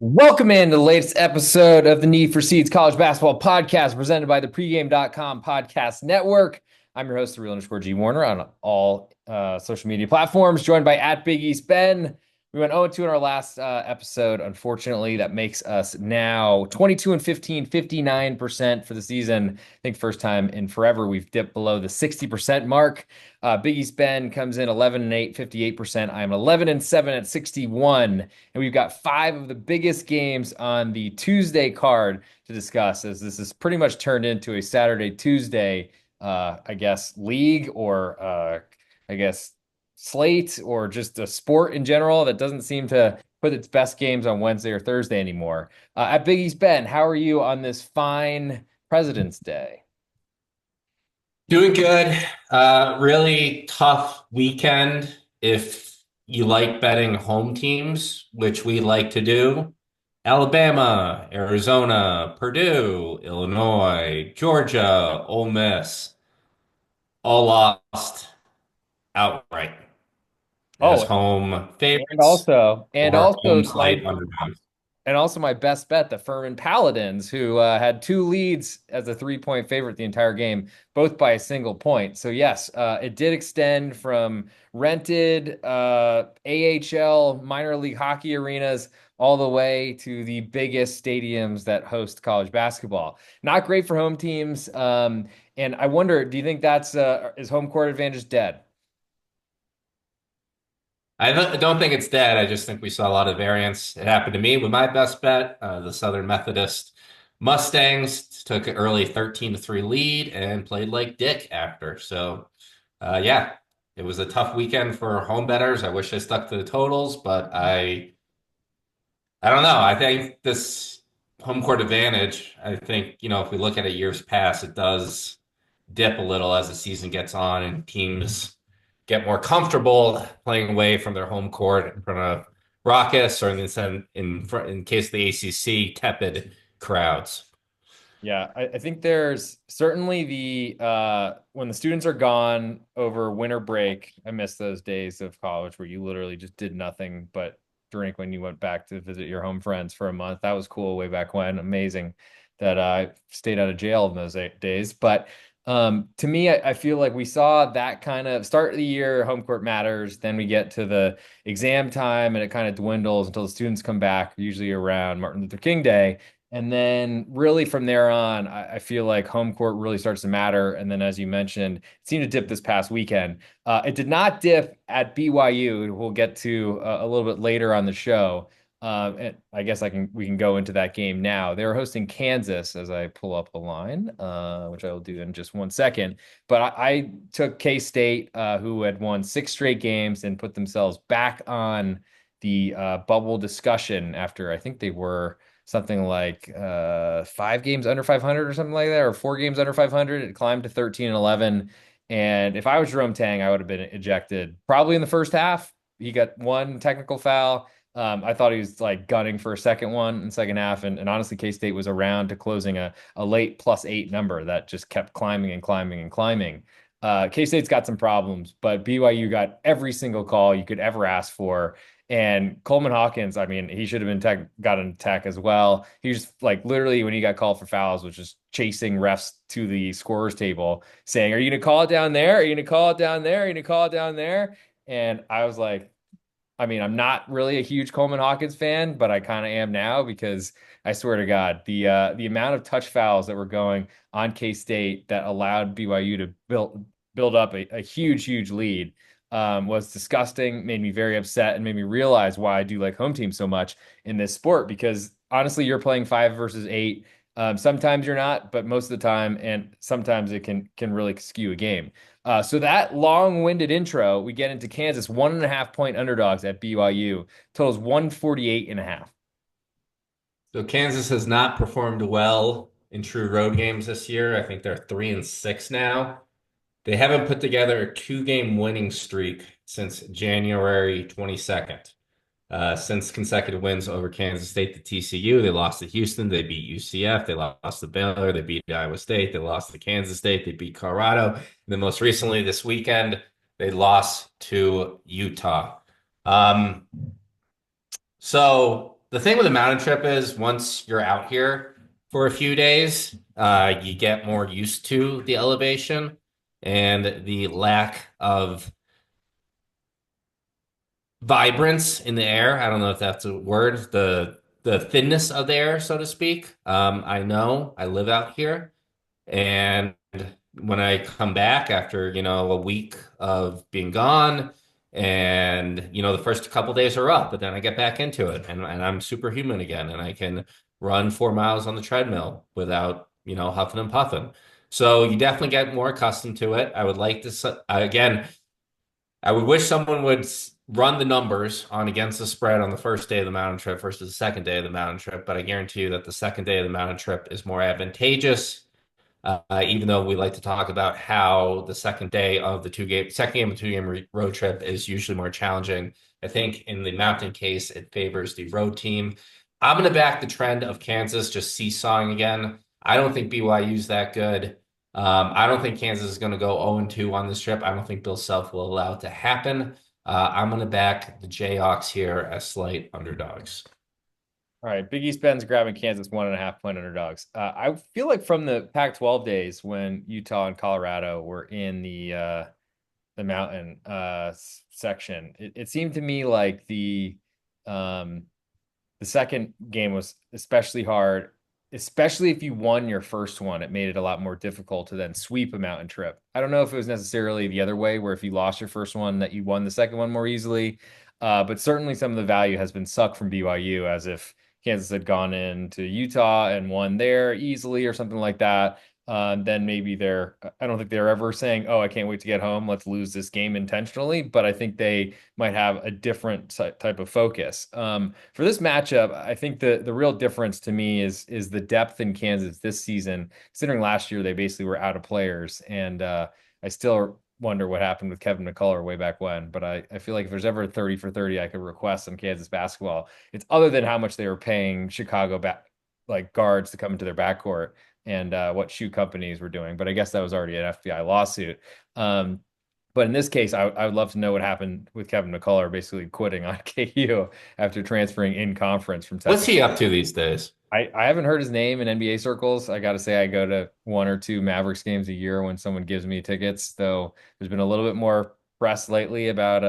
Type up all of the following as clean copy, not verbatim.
Welcome in to the latest episode of the Need for Seeds College Basketball Podcast presented by the pregame.com podcast network. I'm your host, the real underscore G Warner on all social media platforms, joined by at Big East Ben. We went 0-2 in our last episode. Unfortunately, that makes us now 22 and 15, 59% for the season. I think first time in forever we've dipped below the 60% mark. Big East Ben comes in 11 and 8, 58%. I'm 11 and 7 at 61. And we've got five of the biggest games on the Tuesday card to discuss, as this is pretty much turned into a Saturday, Tuesday, I guess, league or I guess slate or just a sport in general that doesn't seem to put its best games on Wednesday or Thursday anymore. At Big East Ben, how are you on this fine President's Day? Doing good. Really tough weekend if you like betting home teams, which we like to do. Alabama, Arizona, Purdue, Illinois, Georgia, Ole Miss, all lost outright as Oh, home and favorites also, and or also home my slight underdogs. And also my best bet, the Furman Paladins, who had two leads as a 3-point favorite the entire game, both by a single point. So yes, it did extend from rented AHL minor league hockey arenas all the way to the biggest stadiums that host college basketball. Not great for home teams. And I wonder, do you think that's is home court advantage dead? I don't think it's dead. I just think we saw a lot of variance. It happened to me with my best bet. The Southern Methodist Mustangs took an early 13-3 lead and played like Dick after. So, yeah, it was a tough weekend for home bettors. I wish I stuck to the totals, but I don't know. I think this home court advantage, I think, if we look at it years past, it does dip a little as the season gets on and teams get more comfortable playing away from their home court in front of raucous or in case of the ACC, tepid crowds. Yeah, I think there's certainly the when the students are gone over winter break, I miss those days of college where you literally just did nothing but drink when you went back to visit your home friends for a month. That was cool way back when. Amazing that I stayed out of jail in those days. But to me, I feel like we saw that kind of start of the year, home court matters. Then we get to the exam time and it kind of dwindles until the students come back, usually around Martin Luther King Day. And then really from there on, I feel like home court really starts to matter. And then, as you mentioned, it seemed to dip this past weekend. It did not dip at BYU. We'll get to a little bit later on the show. And I guess we can go into that game now. They were hosting Kansas as I pull up the line, which I will do in just one second. But I took K-State, who had won six straight games and put themselves back on the bubble discussion after I think they were something like 5 games under 500 or something like that, or 4 games under 500. It climbed to 13 and 11. And if I was Jerome Tang, I would have been ejected probably in the first half. He got one technical foul. I thought he was like gunning for a second one in second half. And honestly, K-State was around to closing a late +8 number that just kept climbing and climbing and climbing. K-State's got some problems, but BYU got every single call you could ever ask for. And Coleman Hawkins, I mean, he should have been got an attack as well. He was like literally when he got called for fouls, was just chasing refs to the scorer's table, saying, "Are you gonna call it down there? Are you gonna call it down there? Are you gonna call it down there?" And I was like, I mean, I'm not really a huge Coleman Hawkins fan, but I kind of am now because I swear to God, the amount of touch fouls that were going on K-State that allowed BYU to build up a huge lead was disgusting, made me very upset, and made me realize why I do like home teams so much in this sport. Because honestly, you're playing 5 versus 8. Sometimes you're not, but most of the time, and sometimes it can really skew a game. So that long-winded intro, we get into Kansas 1.5 point underdogs at BYU. Totals 148.5. So Kansas has not performed well in true road games this year. I think they're 3-6 now. They haven't put together a two-game winning streak since January 22nd. Since consecutive wins over Kansas State to TCU, they lost to Houston, they beat UCF, they lost to Baylor, they beat Iowa State, they lost to Kansas State, they beat Colorado. And then most recently this weekend, they lost to Utah. Um, so the thing with the mountain trip is once you're out here for a few days, you get more used to the elevation and the lack of vibrance in the air. I don't know if that's a word, the thinness of the air, so to speak. I know I live out here, and when I come back after, a week of being gone, and the first couple days are up, but then I get back into it, and I'm superhuman again, and I can run 4 miles on the treadmill without, huffing and puffing. So you definitely get more accustomed to it. I would like to, again, I would wish someone would run the numbers on against the spread on the first day of the mountain trip versus the second day of the mountain trip, but I guarantee you that the second day of the mountain trip is more advantageous. Even though we like to talk about how the second game of the two-game road trip is usually more challenging. I think in the mountain case, it favors the road team. I'm going to back the trend of Kansas just seesawing again. I don't think BYU's that good. I don't think Kansas is going to go 0-2 on this trip. I don't think Bill Self will allow it to happen. I'm going to back the Jayhawks here as slight underdogs. All right, Big East Ben's grabbing Kansas 1.5 point underdogs. I feel like from the Pac-12 days when Utah and Colorado were in the mountain section, it seemed to me like the second game was especially hard, especially if you won your first one. It made it a lot more difficult to then sweep a mountain trip. I don't know if it was necessarily the other way, where if you lost your first one, that you won the second one more easily. But certainly some of the value has been sucked from BYU, as if Kansas had gone into Utah and won there easily or something like that. Then maybe I don't think they're ever saying, oh, I can't wait to get home. Let's lose this game intentionally. But I think they might have a different type of focus. For this matchup, I think the real difference to me is the depth in Kansas this season. Considering last year they basically were out of players, and I still wonder what happened with Kevin McCullough way back when. But I feel like if there's ever a 30 for 30, I could request some Kansas basketball. It's other than how much they were paying Chicago back like guards to come into their backcourt and what shoe companies were doing. But I guess that was already an FBI lawsuit. Um, but in this case, I would love to know what happened with Kevin McCullough basically quitting on KU after transferring in conference from What's Texas. he up to these days? I haven't heard his name in NBA circles. I got to say, I go to one or two Mavericks games a year when someone gives me tickets, though there's been a little bit more press lately about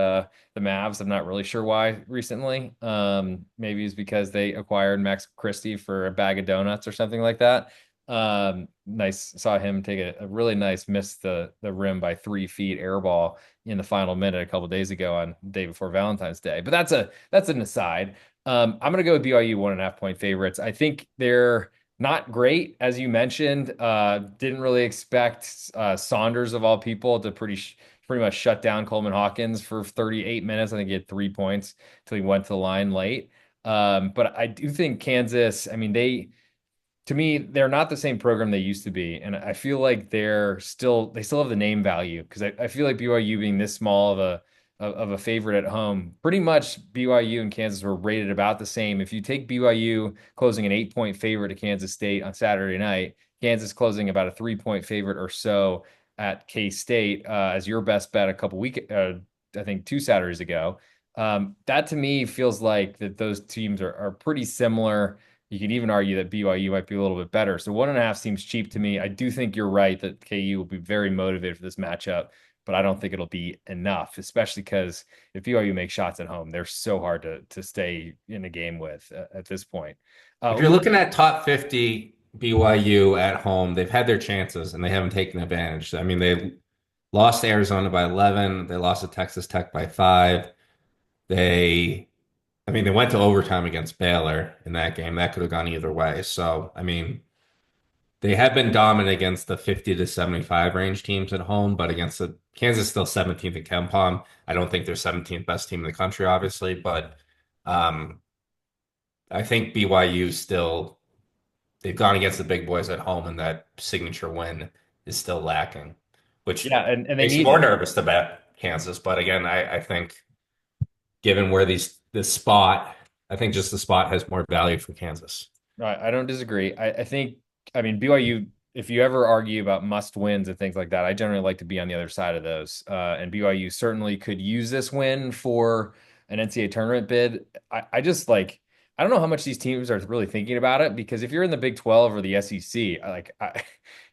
the Mavs. I'm not really sure why recently. Maybe it's because they acquired Max Christie for a bag of donuts or something like that. Nice, saw him take a really nice miss the rim by 3 feet air ball in the final minute a couple days ago on the day before Valentine's Day. But that's an aside. I'm going to go with BYU 1.5 point favorites. I think they're not great, as you mentioned. Didn't really expect Saunders of all people to pretty much shut down Coleman Hawkins for 38 minutes. I think he had 3 points until he went to the line late. But I do think Kansas, I mean, to me, they're not the same program they used to be. And I feel like they still have the name value, because I feel like BYU being this small of a favorite at home, pretty much BYU and Kansas were rated about the same. If you take BYU closing an 8 point favorite to Kansas State on Saturday night, Kansas closing about a 3 point favorite or so at K-State as your best bet a couple I think 2 Saturdays ago. That to me feels like that those teams are pretty similar. You could even argue that BYU might be a little bit better. So 1.5 seems cheap to me. I do think you're right that KU will be very motivated for this matchup, but I don't think it'll be enough, especially because if BYU makes shots at home, they're so hard to stay in a game with at this point. If you're looking at top 50 BYU at home, they've had their chances and they haven't taken advantage. I mean, they lost to Arizona by 11. They lost to Texas Tech by 5. They, I mean, they went to overtime against Baylor in that game. That could have gone either way. So, I mean, they have been dominant against the 50 to 75 range teams at home, but against the Kansas still 17th in KenPom. I don't think they're 17th best team in the country, obviously, but um, I think BYU still they've gone against the big boys at home, and that signature win is still lacking, which Yeah, and they makes you need more it. nervous to bet Kansas. But again, I think given where this spot, I think just the spot has more value for Kansas. I don't disagree. I think, I mean, BYU, if you ever argue about must wins and things like that, I generally like to be on the other side of those. And BYU certainly could use this win for an NCAA tournament bid. I just like, I don't know how much these teams are really thinking about it because if you're in the Big 12 or the SEC,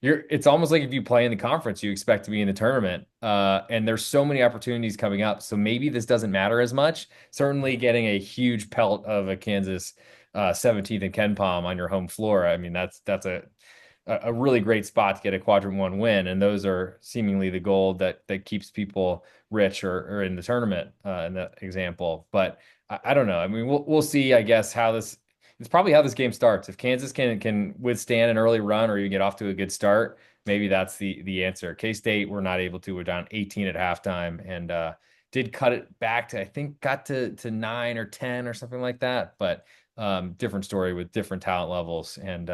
it's almost like if you play in the conference, you expect to be in the tournament. And there's so many opportunities coming up. So maybe this doesn't matter as much. Certainly getting a huge pelt of a Kansas 17th and Ken Palm on your home floor. I mean, that's a really great spot to get a quadrant one win. And those are seemingly the goal that keeps people rich or in the tournament in that example. But I don't know. I mean, we'll see, I guess, how this it's probably how this game starts. If Kansas can withstand an early run or even get off to a good start, maybe that's the answer. K-State were not able to. We're down 18 at halftime and did cut it back to I think got to 9 or 10 or something like that. But different story with different talent levels. And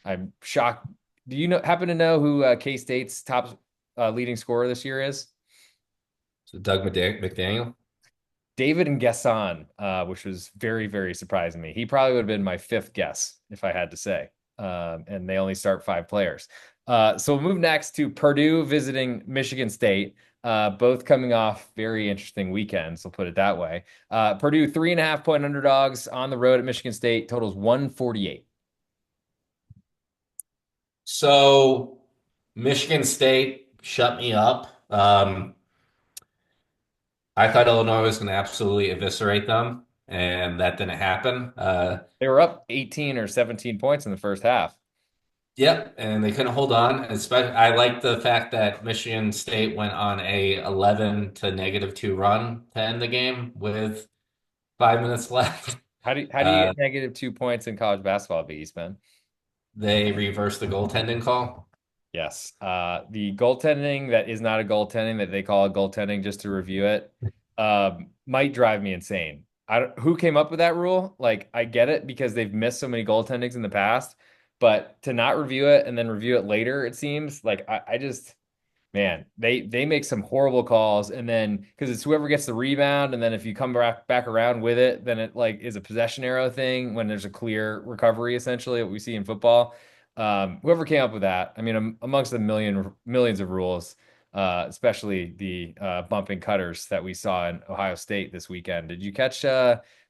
I'm shocked. Do you happen to know who K-State's top leading scorer this year is? So McDaniel. David and Gasson, which was very, very surprising to me. He probably would have been my fifth guess if I had to say. And they only start five players. So we'll move next to Purdue visiting Michigan State, both coming off very interesting weekends. We'll put it that way. Purdue 3.5 point underdogs on the road at Michigan State, totals 148. So Michigan State shut me up. I thought Illinois was going to absolutely eviscerate them, and that didn't happen. They were up 18 or 17 points in the first half. Yep, and they couldn't hold on. Especially, I like the fact that Michigan State went on a 11 to -2 run to end the game with 5 minutes left. How do you Uh, get -2 points in college basketball, B, man? they reversed the goaltending call. Yes. The goaltending that is not a goaltending that they call a goaltending just to review it might drive me insane. Who came up with that rule? Like, I get it because they've missed so many goaltendings in the past, but to not review it and then review it later, it seems like I just man, they make some horrible calls, and then because it's whoever gets the rebound, and then if you come back around with it, then it like is a possession arrow thing when there's a clear recovery, essentially what we see in football. Whoever came up with that, I mean, amongst the millions of rules, especially the bumping cutters that we saw in Ohio State this weekend. Did you catch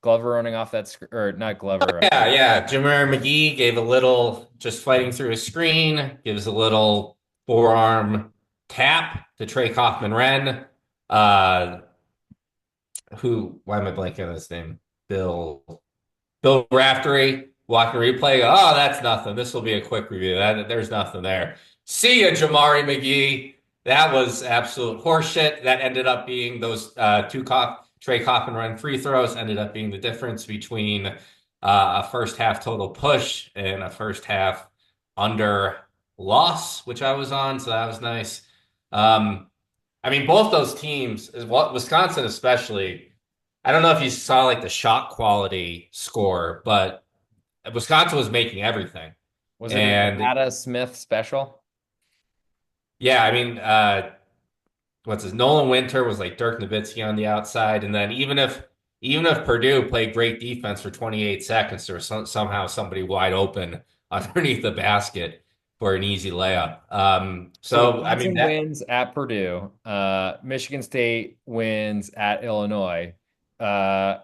Glover running off that or not Glover? Yeah. Jameer McGee gave a little, just fighting through a screen, gives a little forearm tap to Trey Kaufman-Renn, uh, why am I blanking on his name? Bill Raftery, walking replay. Oh, that's nothing. This will be a quick review. There's nothing there. See ya, Jamari McGee. That was absolute horseshit. That ended up being those Trey Kaufman-Renn free throws ended up being the difference between a first half total push and a first half under loss, which I was on. So that was nice. I mean, both those teams, Wisconsin especially. I don't know if you saw like the shot quality score, but Wisconsin was making everything. Was it a And Nevada Smith special? yeah, I mean, what's his Nolan Winter was like Dirk Nowitzki on the outside, and then even if Purdue played great defense for 28 seconds, there was somehow somebody wide open underneath the basket for an easy layup. So So I mean Wisconsin that wins at Purdue. Michigan State wins at Illinois. Uh,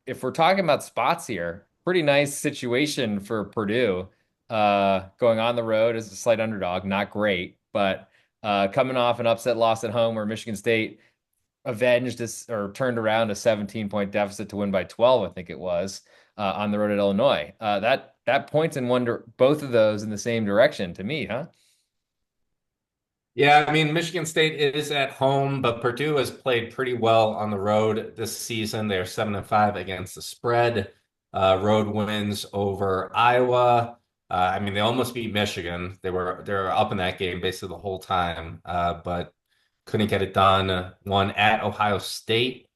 if we're talking about spots here, pretty nice situation for Purdue. Going on the road as a slight underdog, not great, but coming off an upset loss at home where Michigan State avenged this or turned around a 17-point deficit to win by 12, I think it was, on the road at Illinois. That points in both of those in the same direction to me, huh? Yeah, I mean, Michigan State is at home, but Purdue has played pretty well on the road this season. They're 7-5 against the spread. Road wins over Iowa. I mean, they almost beat Michigan. They were up in that game basically the whole time, but couldn't get it done. Won at Ohio State.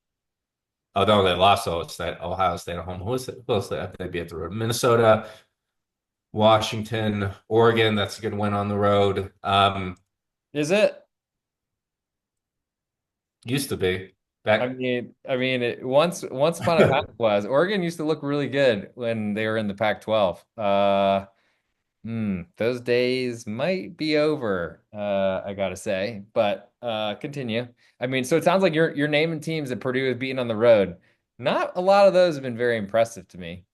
Oh no, they lost. So it's that Ohio State at home. Who was it? Who else did they be at the road? Minnesota, Washington, Oregon. That's a good win on the road. Is it? Used to be I back. mean, once upon a time it was Oregon used to look really good when they were in the Pac-12. Those days might be over, I gotta say. But continue. I mean, so it sounds like you're naming teams that Purdue has beaten on the road. Not a lot of those have been very impressive to me.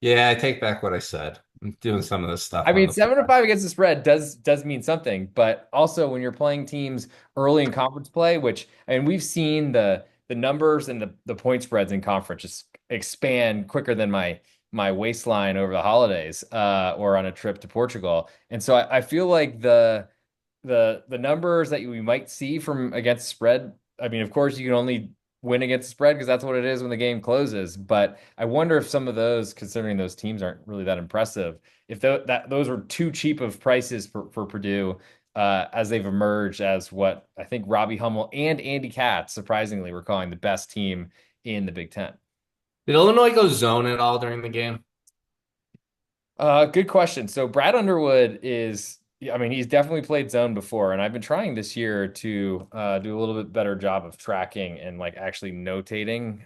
Yeah, I take back what I said. I'm doing some of this stuff I on mean, the fly. 7-5 against the spread does mean something, but also when you're playing teams early in conference play, which I mean we've seen the numbers and the point spreads in conference just expand quicker than my waistline over the holidays or on a trip to Portugal. And so I feel like the numbers that we might see from against spread. I mean, of course, you can only win against the spread because that's what it is when the game closes. But I wonder if some of those, considering those teams aren't really that impressive, if those are too cheap of prices for Purdue as they've emerged as what I think Robbie Hummel and Andy Katz surprisingly were calling the best team in the Big Ten. Did Illinois go zone at all during the game? Good question. So Brad Underwood is, yeah, I mean, he's definitely played zone before, and I've been trying this year to do a little bit better job of tracking and like actually notating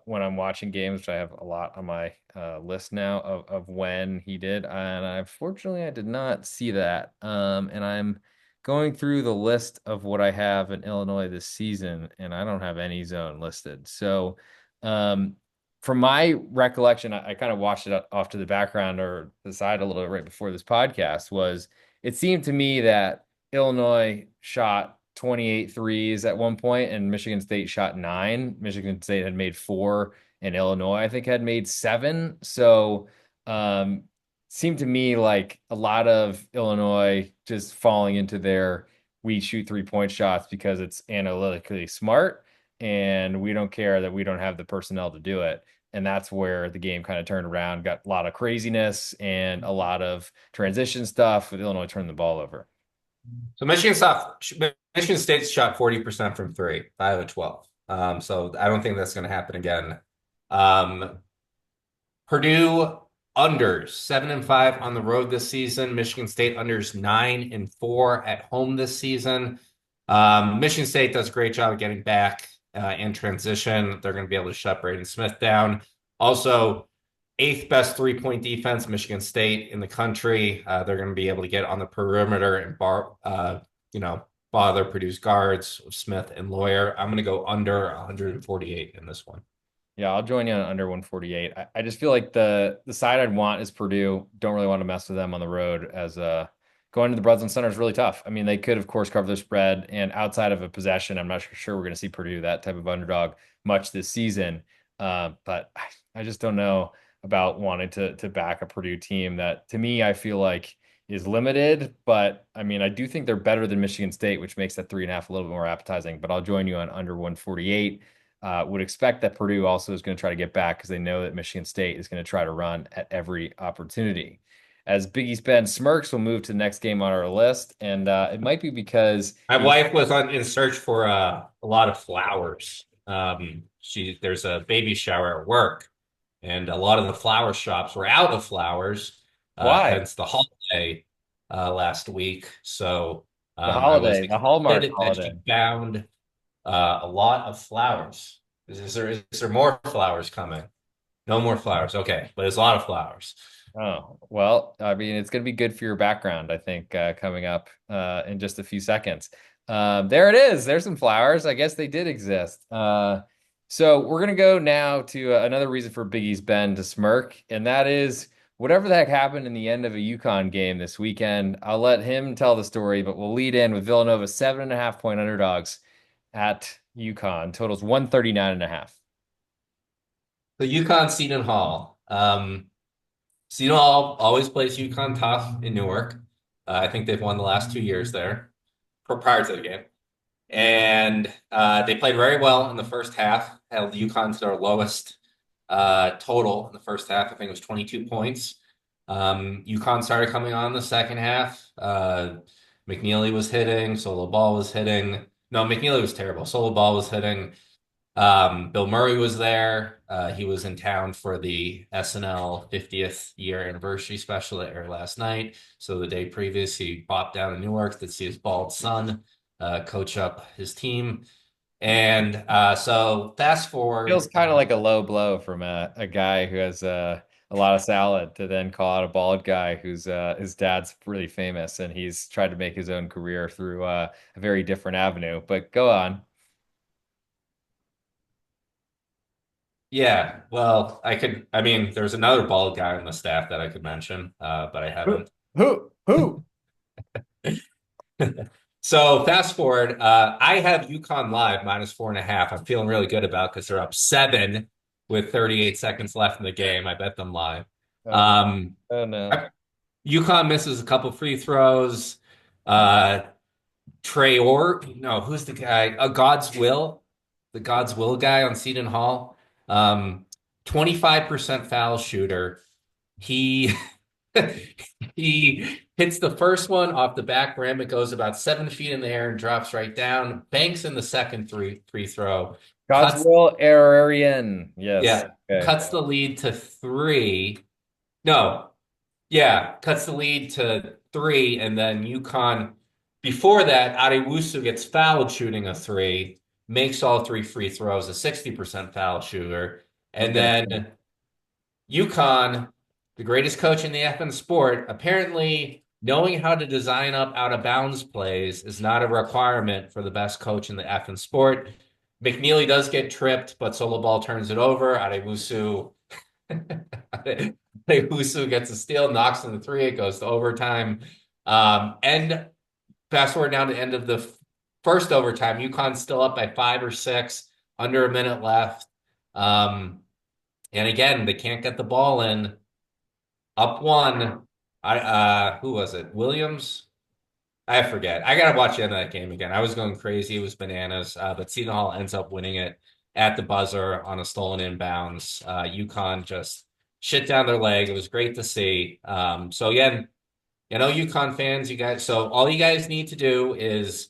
when I'm watching games, which I have a lot on my list now of when he did, and unfortunately I did not see that. And I'm going through the list of what I have in Illinois this season, and I don't have any zone listed. So, um, from my recollection, I kind of watched it off to the background or the side a little bit right before this podcast was it seemed to me that Illinois shot 28 threes at one point and Michigan State shot nine. Michigan State had made four and Illinois, I think, had made seven. So um seemed to me like a lot of Illinois just falling into their we shoot 3-point shots because it's analytically smart and we don't care that we don't have the personnel to do it. And that's where the game kind of turned around, got a lot of craziness and a lot of transition stuff with Illinois turning the ball over. So Michigan State shot 40% from three, 5 of 12. So I don't think that's going to happen again. Um, Purdue unders 7-5 on the road this season. Michigan State unders 9-4 at home this season. Michigan State does a great job of getting back in transition. They're going to be able to shut Braden Smith down. Also, eighth best 3-point defense, Michigan State in the country. They're going to be able to get on the perimeter and you know, bother Purdue's guards, Smith and Lawyer. I'm going to go under 148 in this one. Yeah, I'll join you on under 148. I just feel like the side I'd want is Purdue. Don't really want to mess with them on the road as going to the Breslin Center is really tough. I mean, they could of course cover the spread and outside of a possession, I'm not sure we're going to see Purdue that type of underdog much this season. But I just don't know about wanting to back a Purdue team that to me I feel like is limited. But I mean, I do think they're better than Michigan State, which makes that 3.5 a little bit more appetizing. But I'll join you on under 148. Would expect that Purdue also is going to try to get back because they know that Michigan State is going to try to run at every opportunity. As Big East Ben smirks, we'll move to the next game on our list, and it might be because My he. wife was in search for a lot of flowers. There's a baby shower at work, and a lot of the flower shops were out of flowers, Why? hence the holiday last week. So The I was holiday, the Hallmark excited that holiday. she found a lot of flowers. Is there more flowers coming? No more flowers. Okay, but it's a lot of flowers. Oh, well, I mean, it's going to be good for your background, I think, coming up in just a few seconds. There it is. There's some flowers. I guess they did exist. So we're going to go now to another reason for Big East Ben to smirk, and that is whatever the heck happened in the end of a UConn game this weekend. I'll let him tell the story, but we'll lead in with Villanova 7.5 point underdogs at UConn. Totals 139.5. The UConn Seton Hall. Seton Hall always plays UConn tough in Newark. I think they've won the last 2 years there prior to the game. And they played very well in the first half, held UConn to their lowest total in the first half. I think it was 22 points. UConn started coming on in the second half. McNeely was hitting, Solo Ball was hitting. No, McNeely was terrible. Solo Ball was hitting. Bill Murray was there. He was in town for the SNL 50th year anniversary special that aired last night. So the day previous, he popped down to Newark to see his bald son coach up his team. And so fast forward, Feels kind of like a low blow from a guy who has a lot of salad to then call out a bald guy who's his dad's really famous and he's tried to make his own career through a very different avenue. But go on. Yeah, well, I mean, there's another bald guy on the staff that I could mention, but I Who? haven't. Who? So fast forward, I have UConn live -4.5. I'm feeling really good about because they're up 7 with 38 seconds left in the game. I bet them live. Oh no. Um, Oh no. UConn misses a couple free throws. Uh, no, who's the guy? God's Will, the God's Will guy on Seton Hall. Um, 25% foul shooter. He he hits the first one off the back rim. It goes about 7 feet in the air and drops right down. Banks in the second free throw. God's Cuts, will, Arian. Yes. yeah, Okay. cuts the lead to three. No, yeah, cuts the lead to three, and then UConn. Before that, Adewusu gets fouled shooting a three, makes all three free throws, a 60% foul shooter, He's and gonna. then UConn, the greatest coach in the effing sport, apparently knowing how to design up out of bounds plays is not a requirement for the best coach in the effing sport. McNeely does get tripped, but Solo Ball turns it over. Adewusu gets a steal, knocks in the three. It goes to overtime. And fast forward down to the end of the first overtime. UConn's still up by 5 or 6, under a minute left. And again, they can't get the ball in. Up one. Who was it? Williams? I forget. I gotta watch the end of that game again. I was going crazy. It was bananas. But Seton Hall ends up winning it at the buzzer on a stolen inbounds. UConn just shit down their leg. It was great to see. So again, UConn fans, you guys. So all you guys need to do is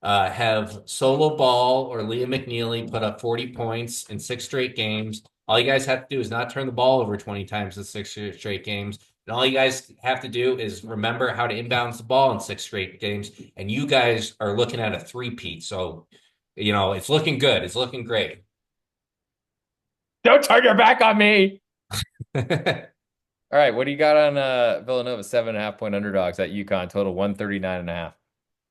have Solo Ball or Liam McNeely put up 40 points in 6 straight games. All you guys have to do is not turn the ball over 20 times in 6 straight games. And all you guys have to do is remember how to inbounds the ball in 6 straight games. And you guys are looking at a three-peat. So, it's looking good. It's looking great. Don't turn your back on me. All right. What do you got on Villanova? 7.5 point underdogs at UConn, total 139.5.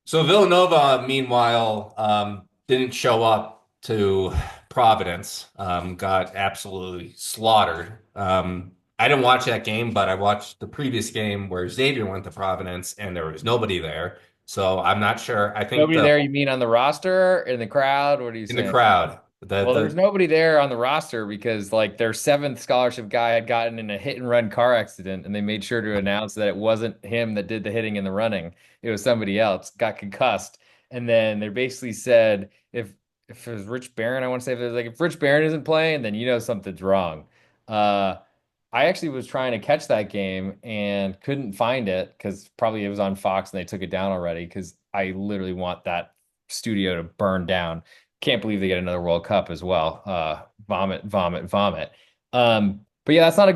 So Villanova, meanwhile, didn't show up to Providence, got absolutely slaughtered. I didn't watch that game, but I watched the previous game where Xavier went to Providence and there was nobody there. So I'm not sure. I think Nobody there, you mean on the roster, in the crowd? What are you in the saying? crowd, the Well, there was the nobody there on the roster because like their seventh scholarship guy had gotten in a hit and run car accident, and they made sure to announce that it wasn't him that did the hitting and the running. It was somebody else, got concussed. And then they basically said if it was Rich Barron, I want to say if it was like if Rich Barron isn't playing, then you know something's wrong. Uh I actually was trying to catch that game and couldn't find it because probably it was on Fox and they took it down already because I literally want that studio to burn down. Can't believe they get another World Cup as well. Vomit, vomit, vomit. But yeah, that's not a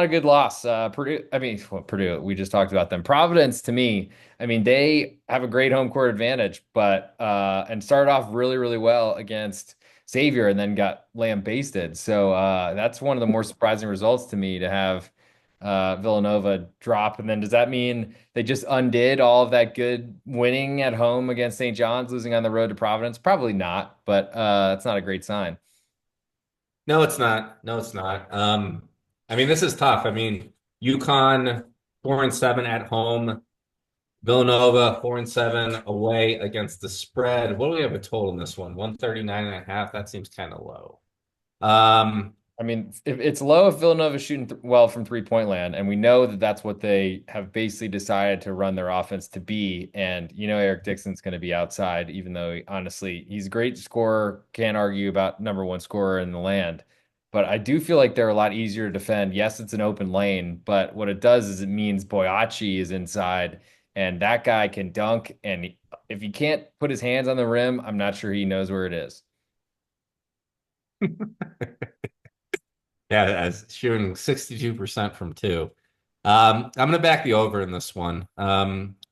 good loss. Purdue, I mean, well, Purdue, we just talked about them. Providence, to me, I mean, they have a great home court advantage, but and started off really, really well against Xavier and then got lambasted. So that's one of the more surprising results to me to have Villanova drop. And then does that mean they just undid all of that good winning at home against St. John's, losing on the road to Providence? Probably not, but that's not a great sign. No, it's not. No, it's not. I mean, this is tough. I mean, UConn 4-7 at home. Villanova 4-7 away against the spread. What do we have a total in this one? 139.5. That seems kind of low. Um, I mean, if it's low if Villanova's shooting well from 3 point land, and we know that that's what they have basically decided to run their offense to be. And Eric Dixon's going to be outside, even though honestly he's a great scorer. Can't argue about number one scorer in the land. But I do feel like they're a lot easier to defend. Yes, it's an open lane, but what it does is it means Boyachi is inside, and that guy can dunk. And if he can't put his hands on the rim, I'm not sure he knows where it is. yeah, as shooting 62% from two. I'm going to back the over in this one.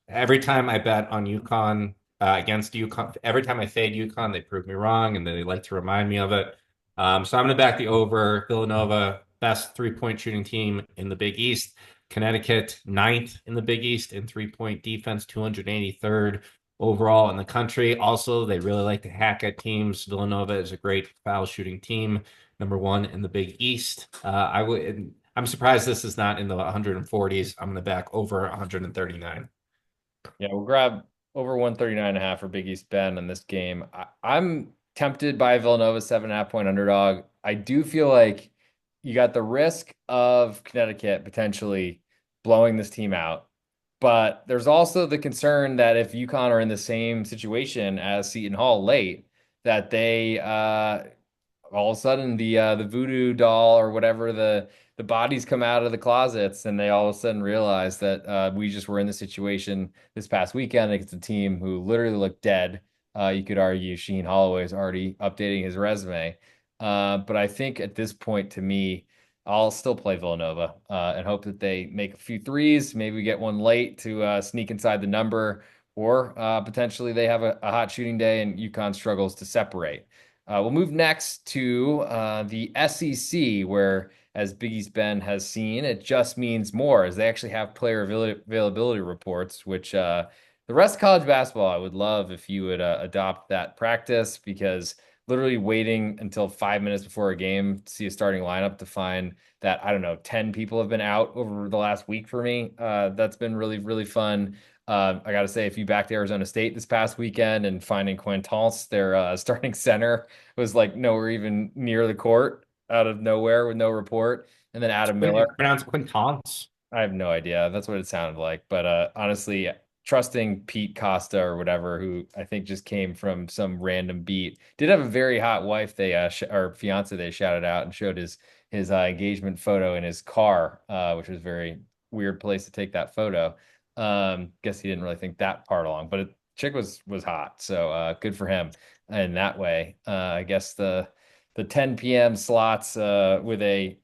Every time I bet on UConn against UConn, every time I fade UConn, they prove me wrong, and they like to remind me of it. So I'm going to back the over. Villanova, best 3-point shooting team in the Big East. Connecticut, ninth in the Big East in 3-point defense, 283rd overall in the country. Also, they really like to hack at teams. Villanova is a great foul shooting team. number one in the Big East. I'm surprised this is not in the 140s. I'm going to back over 139. Yeah, we'll grab over 139.5 for Big East Bend in this game. I'm tempted by Villanova 7.5 point underdog. I do feel like you got the risk of Connecticut potentially blowing this team out. But there's also the concern that if UConn are in the same situation as Seton Hall late, that they all of a sudden the voodoo doll or whatever the bodies come out of the closets and they all of a sudden realize that we just were in the situation this past weekend against a team who literally looked dead. You could argue Sheen Holloway is already updating his resume. But I think at this point, to me, I'll still play Villanova and hope that they make a few threes, maybe get one late to sneak inside the number, or potentially they have a hot shooting day and UConn struggles to separate. We'll move next to the SEC, where, as Big East Ben has seen, it just means more, as they actually have player availability reports, which the rest of college basketball, I would love if you would adopt that practice, because literally waiting until 5 minutes before a game to see a starting lineup to find that, I don't know, 10 people have been out over the last week for me. That's been really, really fun. I got to say, if you backed Arizona State this past weekend and finding Quintance, their starting center, was like nowhere even near the court out of nowhere with no report. And then Adam Miller. It's pronounced Quintance. I have no idea. That's what it sounded like. But honestly, trusting Pete Costa or whatever, who I think just came from some random beat, did have a very hot wife. They or fiance they shouted out and showed his engagement photo in his car, which was a very weird place to take that photo. Guess he didn't really think that part along, but chick was hot, so good for him in that way. I guess the 10 p.m. slots with a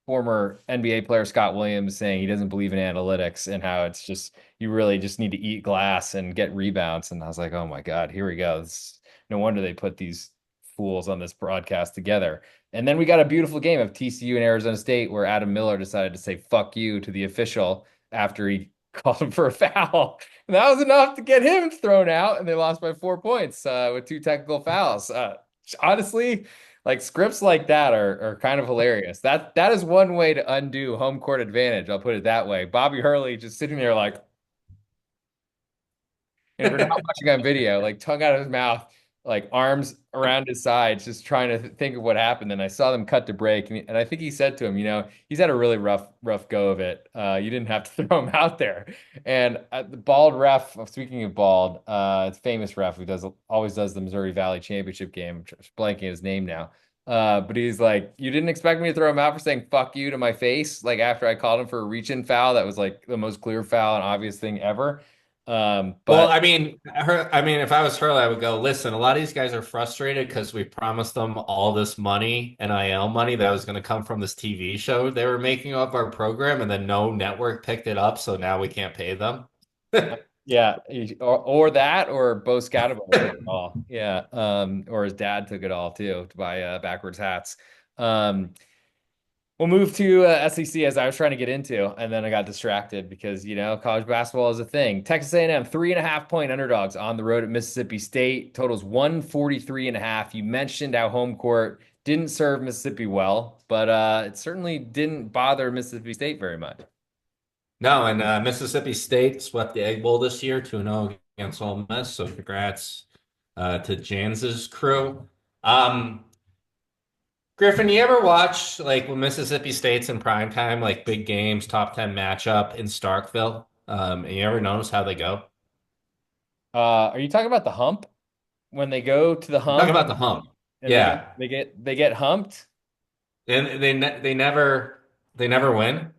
former NBA player Scott Williams saying he doesn't believe in analytics and how it's just you really just need to eat glass and get rebounds. And I was like, oh my God, here we go. No wonder they put these fools on this broadcast together. And then we got a beautiful game of TCU and Arizona State where Adam Miller decided to say fuck you to the official after he called him for a foul. And that was enough to get him thrown out, and they lost by 4 points with two technical fouls. Honestly, like scripts like that are kind of hilarious. That is one way to undo home court advantage. I'll put it that way. Bobby Hurley just sitting there like, and if you're not watching on video, like tongue out of his mouth, like arms around his sides, just trying to think of what happened. And I saw them cut to break, and I think he said to him, he's had a really rough go of it. You didn't have to throw him out there. And the bald ref, speaking of bald, it's famous ref who always does the Missouri Valley Championship game. I'm blanking his name now. But he's like, you didn't expect me to throw him out for saying fuck you to my face, like after I called him for a reach-in foul. That was like the most clear foul and obvious thing ever. Well, But if I was Hurley, I would go, listen, a lot of these guys are frustrated because we promised them all this money, NIL money that was going to come from this TV show they were making of our program, and then no network picked it up, so now we can't pay them. yeah, or that, or Bo Scatterbo took it all. Yeah, or his dad took it all too to buy backwards hats. Um, we'll move to SEC as I was trying to get into, and then I got distracted because college basketball is a thing. Texas A&M 3.5 point underdogs on the road at Mississippi State. Totals 143.5. You mentioned how home court didn't serve Mississippi well, but it certainly didn't bother Mississippi State very much. No, and Mississippi State swept the Egg Bowl this year, 2-0 against Ole Miss, so congrats to Jans's crew. Griffin, you ever watch like when Mississippi State's in prime time, like big games, top 10 matchup in Starkville? And you ever notice how they go? Are you talking about the hump? When they go to the I'm talking hump about the hump. and they get Yeah. they get they get humped? And they never win.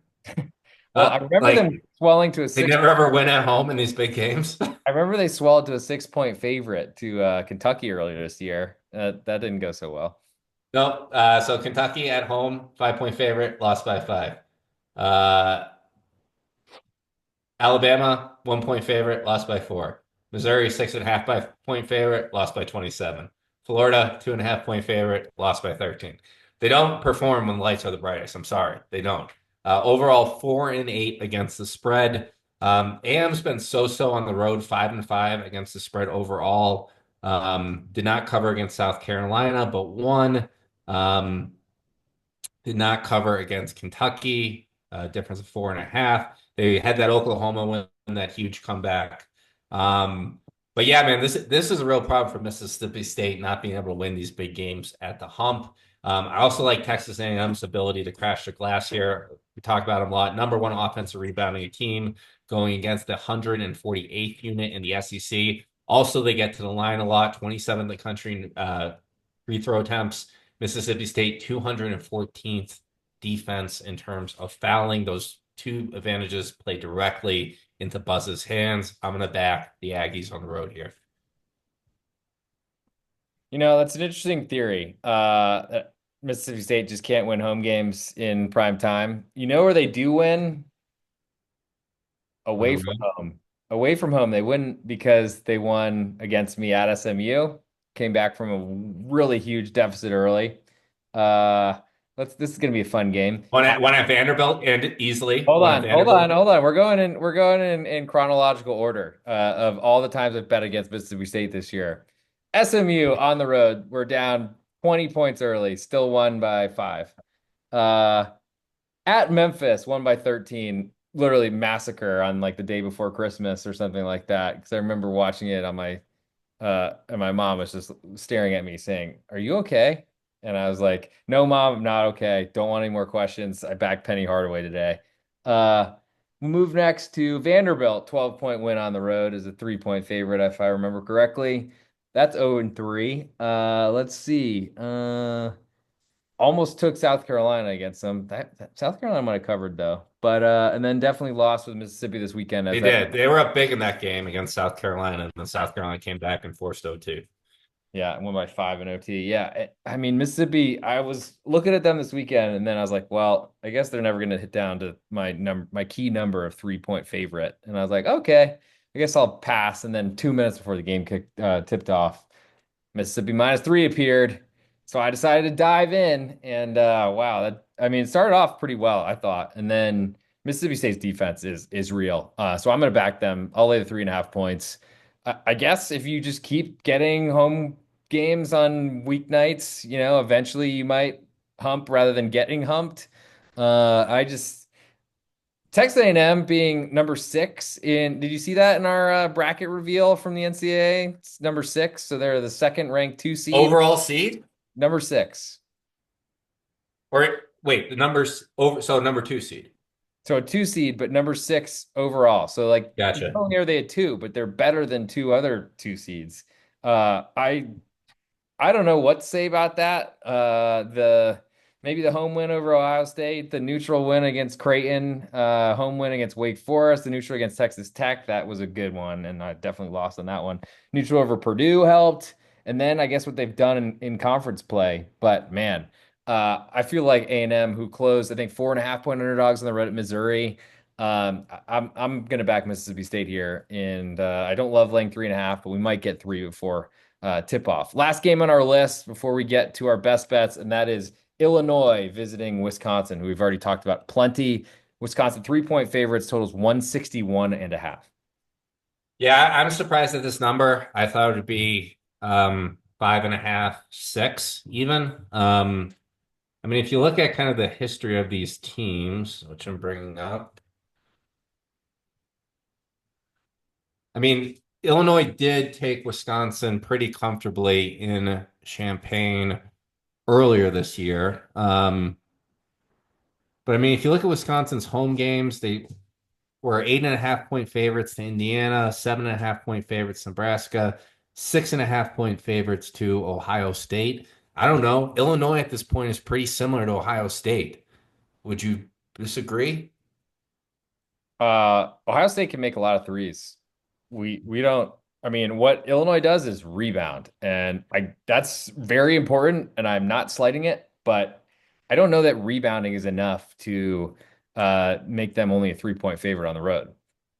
Well, I remember Like them swelling to a they six. never ever win at home in these big games. I remember they swelled to a 6 point favorite to Kentucky earlier this year. That didn't go so well. No, so Kentucky at home, 5 point favorite, lost by 5. Uh, Alabama, 1 point favorite, lost by 4. Missouri, 6.5 by point favorite, lost by 27. Florida, 2.5 point favorite, lost by 13. They don't perform when the lights are the brightest. I'm sorry, they don't. Overall, 4-8 against the spread. AM's been so-so on the road, 5-5 against the spread overall. Did not cover against South Carolina, but won. did not cover against Kentucky, difference of 4.5. They had that Oklahoma win, that huge comeback. Um, but yeah, man, this is a real problem for Mississippi State not being able to win these big games at the hump. I also like Texas A&M's ability to crash the glass here. We talk about them a lot. Number one offensive rebounding team going against the 148th unit in the SEC. Also, they get to the line a lot, 27th in the country in free throw attempts. Mississippi State 214th defense in terms of fouling. Those two advantages play directly into Buzz's hands. I'm going to back the Aggies on the road here. That's an interesting theory. Mississippi State just can't win home games in prime time. You know where they do win? On the Away from road. home. Away from home, they win because they won against me at SMU. Came back from a really huge deficit early. Uh, this is gonna be a fun game. One at Vanderbilt and easily. Hold One at on, hold on, Vanderbilt. hold on. We're going in chronological order of all the times I've bet against Mississippi State this year. SMU on the road, we're down 20 points early, still won by 5. Uh, at Memphis, won by 13, literally massacre on like the day before Christmas or something like that. Because I remember watching it on my and my mom was just staring at me saying, "Are you okay?" And I was like, "No, mom, I'm not okay. Don't want any more questions. I backed Penny Hardaway today." Uh, we move next to Vanderbilt, 12-point win on the road as a 3-point favorite, if I remember correctly. That's 0-3. Let's see. Almost took South Carolina against them. That South Carolina might have covered though. But and then definitely lost with Mississippi this weekend as They that. did. They were up big in that game against South Carolina, and then South Carolina came back and forced O2. Yeah, I went by 5 in OT. Yeah, I mean Mississippi. I was looking at them this weekend, and then I was like, well, I guess they're never going to hit down to my key number of 3-point favorite. And I was like, okay, I guess I'll pass. And then 2 minutes before the game tipped off, Mississippi -3 appeared. So I decided to dive in, and wow, I mean, it started off pretty well, I thought, and then Mississippi State's defense is real. So I'm going to back them. I'll lay the 3.5 points. I guess if you just keep getting home games on weeknights, eventually you might hump rather than getting humped. I just Texas A&M being number 6 in. Did you see that in our bracket reveal from the NCAA? It's number 6, so they're the second ranked 2 seed. Overall seed? Number 6. Or wait, the numbers over. So number two seed. So a 2 seed, but number 6 overall. So like not Gotcha. only are they a 2, but they're better than 2 other 2 seeds. I don't know what to say about that. The maybe the home win over Ohio State, the neutral win against Creighton, home win against Wake Forest, the neutral against Texas Tech. That was a good one, and I definitely lost on that one. Neutral over Purdue helped, and then I guess what they've done in conference play. But man, I feel like A&M, who closed I think 4.5-point underdogs on the road at Missouri. I'm gonna back Mississippi State here, and I don't love laying 3.5, but we might get 3 before tip off. Last game on our list before we get to our best bets, and that is Illinois visiting Wisconsin, who we've already talked about plenty. Wisconsin 3-point favorites, totals 161.5. Yeah, I'm surprised at this number. I thought it would be 5.5, 6 even. I mean, if you look at kind of the history of these teams, which I'm bringing up, I mean, Illinois did take Wisconsin pretty comfortably in Champaign earlier this year. But I mean, if you look at Wisconsin's home games, they were 8.5-point favorites to Indiana, 7.5-point favorites to Nebraska, 6.5-point favorites to Ohio State. I don't know. Illinois at this point is pretty similar to Ohio State. Would you disagree? Ohio State can make a lot of threes. We don't. I mean, what Illinois does is rebound, and I that's very important, and I'm not slighting it, but I don't know that rebounding is enough to make them only a 3-point favorite on the road,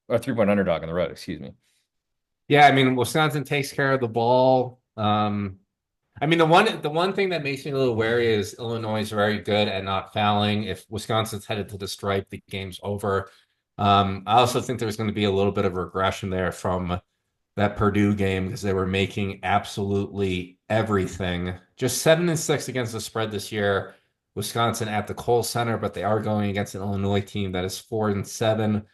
or a 3-point underdog on the road, excuse me. Yeah, I mean, Wisconsin takes care of the ball. I mean, the one thing that makes me a little wary is Illinois is very good at not fouling. If Wisconsin's headed to the stripe, the game's over. I also think there's going to be a little bit of regression there from that Purdue game because they were making absolutely everything. Just 7-6 against the spread this year, Wisconsin at the Kohl Center, but they are going against an Illinois team that is 4-7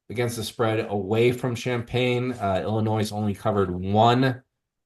against the spread away from Champaign. Illinois only covered one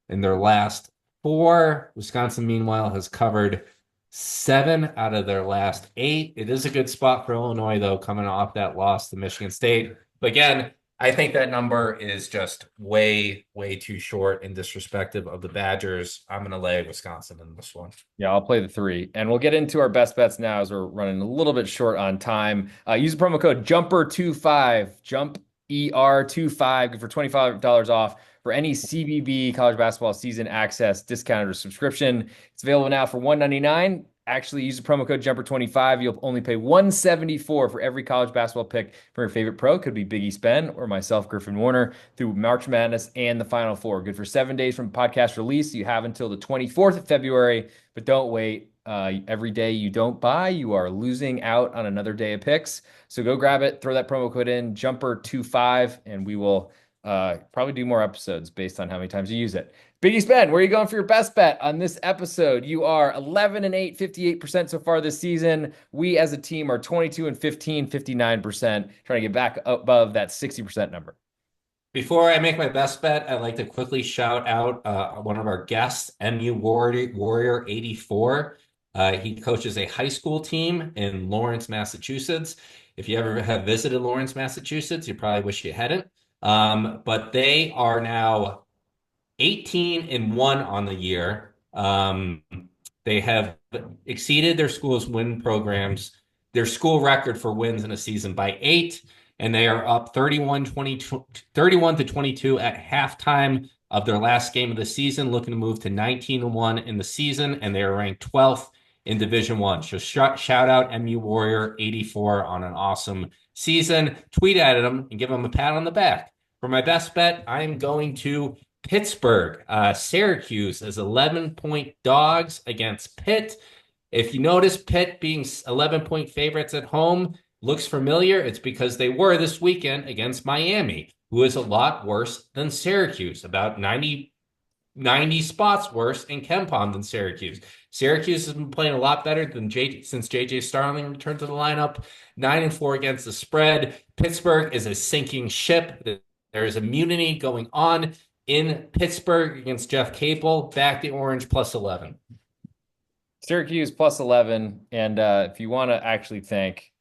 in their last four. Wisconsin, meanwhile, has covered seven out of their last eight. It is a good spot for Illinois, though, coming off that loss to Michigan State. But again, I think that number is just way, way too short and disrespectful of the Badgers. I'm going to lay Wisconsin in this one. Yeah, I'll play the three. And we'll get into our best bets now as we're running a little bit short on time. Use the promo code JUMPER25, JUMP ER25, good for $25 off for any CBB college basketball season access discounted or subscription. It's available now for $199. Actually, use the promo code JUMPER25. You'll only pay $174 for every college basketball pick from your favorite pro. Could be Big East Ben or myself, Griffin Warner, through March Madness and the Final Four. Good for 7 days from podcast release. You have until the 24th of February, but don't wait. Every day you don't buy, you are losing out on another day of picks. So go grab it, throw that promo code in, Jumper25, and we will probably do more episodes based on how many times you use it. Big East Ben, where are you going for your best bet on this episode? You are 11-8, 58% so far this season. We as a team are 22-15, 59%, trying to get back above that 60% number. Before I make my best bet, I'd like to quickly shout out one of our guests, MU Warrior 84. He coaches a high school team in Lawrence, Massachusetts. If you ever have visited Lawrence, Massachusetts, you probably wish you hadn't. But they are now 18-1 on the year. They have exceeded their school's their school record for wins in a season by 8, and they are up 31-22 at halftime of their last game of the season, looking to move to 19-1 in the season, and they are ranked 12th in Division One. So shout out MU Warrior 84 on an awesome season. Tweet at them and give them a pat on the back. For my best bet, I'm going to Pittsburgh. Syracuse is 11-point dogs against Pitt. If you notice Pitt being 11-point favorites at home looks familiar, it's because they were this weekend against Miami, who is a lot worse than Syracuse, about 90 spots worse in KenPom than Syracuse. Syracuse has been playing a lot better since JJ Starling returned to the lineup. 9-4 against the spread. Pittsburgh is a sinking ship. There is immunity going on in Pittsburgh against Jeff Capel. Back the orange plus 11. Syracuse plus 11. And if you want to actually thank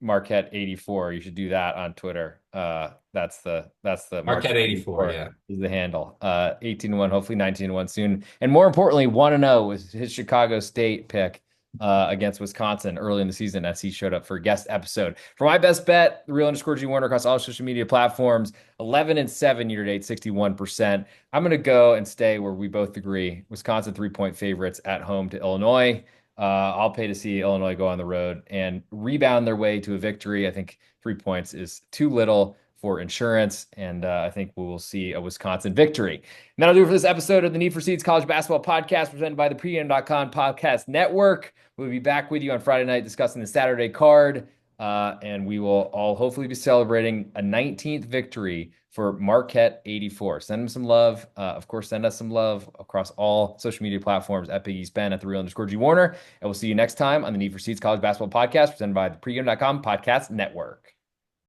Marquette 84, you should do that on Twitter. That's the Marquette 84, yeah, is the handle. 18-1, hopefully 19-1 soon. And more importantly, 1-0 was his Chicago State pick against Wisconsin early in the season as he showed up for a guest episode. For my best bet, the real_G Warner across all social media platforms, 11-7 year-to-date, 61%. I'm going to go and stay where we both agree. Wisconsin 3-point favorites at home to Illinois. I'll pay to see Illinois go on the road and rebound their way to a victory. I think 3 points is too little for insurance, and I think we will see a Wisconsin victory. And that'll do it for this episode of the Need for Seeds College Basketball Podcast presented by the pregame.com Podcast Network. We'll be back with you on Friday night discussing the Saturday card, and we will all hopefully be celebrating a 19th victory for Marquette 84. Send them some love. Of course, send us some love across all social media platforms at Big East Ben, at the real_G Warner. And we'll see you next time on the Need for Seeds College Basketball Podcast presented by the pregame.com Podcast Network.